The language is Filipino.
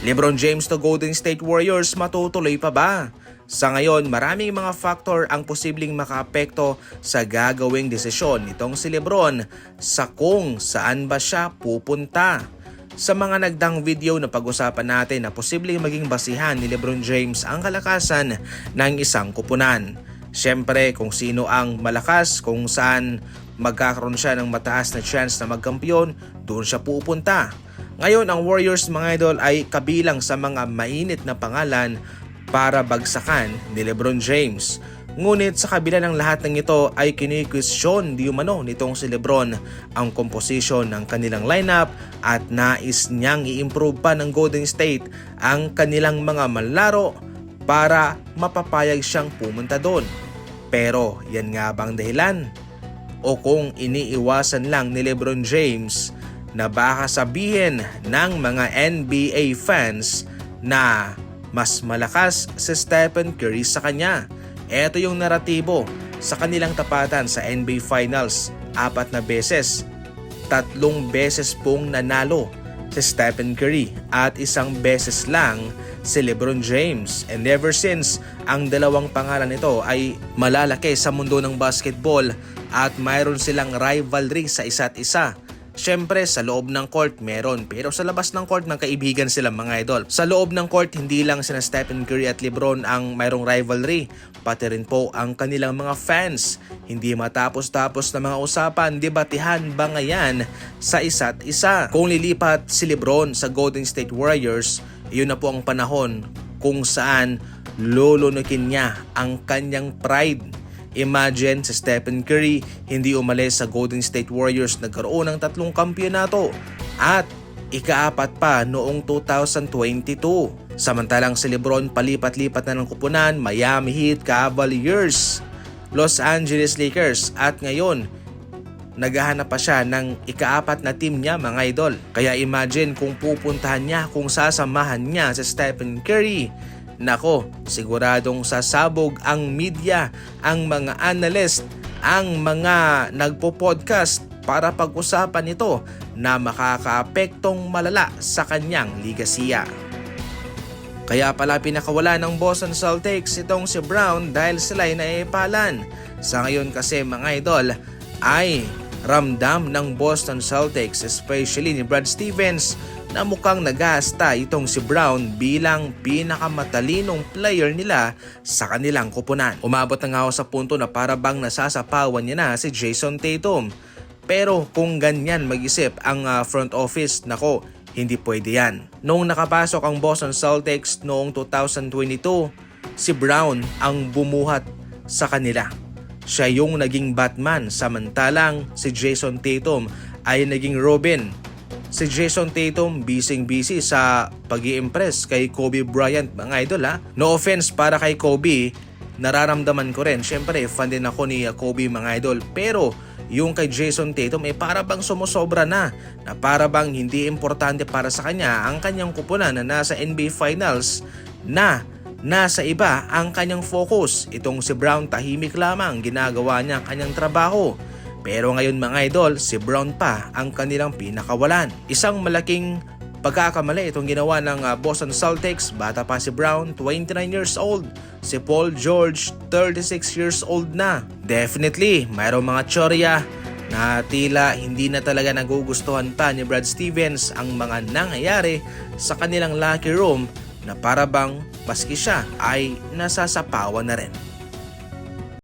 LeBron James to Golden State Warriors, matutuloy pa ba? Sa ngayon, maraming mga factor ang posibleng makaapekto sa gagawing desisyon nitong si LeBron sa kung saan ba siya pupunta. Sa mga nagdang video na pag-usapan natin na posibleng maging basihan ni LeBron James ang kalakasan ng isang kupunan. Siyempre kung sino ang malakas, kung saan magkakaroon siya ng mataas na chance na magkampiyon, doon siya pupunta. Ngayon ang Warriors mga idol ay kabilang sa mga mainit na pangalan para bagsakan ni LeBron James. Ngunit sa kabila ng lahat ng ito ay kini-question di umano nitong si LeBron ang composition ng kanilang lineup at nais niyang i-improve pa ng Golden State ang kanilang mga manlaro para mapapayag siyang pumunta doon. Pero yan nga bang dahilan? O kung iniiwasan lang ni LeBron James na baka sabihin ng mga NBA fans na mas malakas si Stephen Curry sa kanya? Ito yung naratibo sa kanilang tapatan sa NBA Finals. 4 na beses, 3 beses pong nanalo si Stephen Curry at 1 beses lang si LeBron James. And ever since, ang dalawang pangalan nito ay malalaki sa mundo ng basketball at mayroon silang rivalry sa isa't isa. Siyempre sa loob ng court meron, pero sa labas ng court ng kaibigan sila mga idol. Sa loob ng court hindi lang sina Stephen Curry at LeBron ang mayroong rivalry, pati rin po ang kanilang mga fans. Hindi matapos-tapos na mga usapan, debatihan ba ngayon sa isa't isa. Kung lilipat si LeBron sa Golden State Warriors, yun na po ang panahon kung saan lulunukin niya ang kanyang pride. Imagine si Stephen Curry hindi umalis sa Golden State Warriors, nagkaroon ng 3 kampyonato at ika-4 pa noong 2022. Samantalang si LeBron palipat-lipat na ng kupunan, Miami Heat, Cavaliers, Los Angeles Lakers at ngayon naghahanap pa siya ng ika-4 na team niya mga idol. Kaya imagine kung pupuntahan niya, kung sasamahan niya si Stephen Curry. Nako, siguradong sasabog ang media, ang mga analyst, ang mga nagpo-podcast para pag-usapan ito na makakaapektong malala sa kanyang ligasiya. Kaya pala pinakawala ng Boston Celtics itong si Brown dahil sila ay naipalan. Sa ngayon kasi mga idol ay ramdam ng Boston Celtics, especially ni Brad Stevens, na mukhang nag-aasta itong si Brown bilang pinakamatalinong player nila sa kanilang kupunan. Umabot na nga ako sa punto na para bang nasasapawan niya na si Jason Tatum. Pero kung ganyan mag-isip ang front office, nako, hindi pwede yan. Noong nakapasok ang Boston Celtics noong 2022, si Brown ang bumuhat sa kanila. Siya yung naging Batman, samantalang si Jason Tatum ay naging Robin. Si Jason Tatum busy sa pag-i-impress kay Kobe Bryant mga idol ha. No offense para kay Kobe, nararamdaman ko rin. Siyempre fan din ako ni Kobe mga idol. Pero yung kay Jason Tatum ay para bang sumusobra na para bang hindi importante para sa kanya ang kanyang kupunan na nasa NBA Finals, na nasa iba ang kanyang focus. Itong si Brown tahimik lamang, ginagawa niya ang kanyang trabaho. Pero ngayon mga idol, si Brown pa ang kanilang pinakawalan. Isang malaking pagkakamali itong ginawa ng Boston Celtics. Bata pa si Brown, 29 years old. Si Paul George, 36 years old na. Definitely, mayroong mga tsorya na tila hindi na talaga nagugustuhan pa ni Brad Stevens ang mga nangyayari sa kanilang locker room na para bang maski siya ay nasasapawan na rin.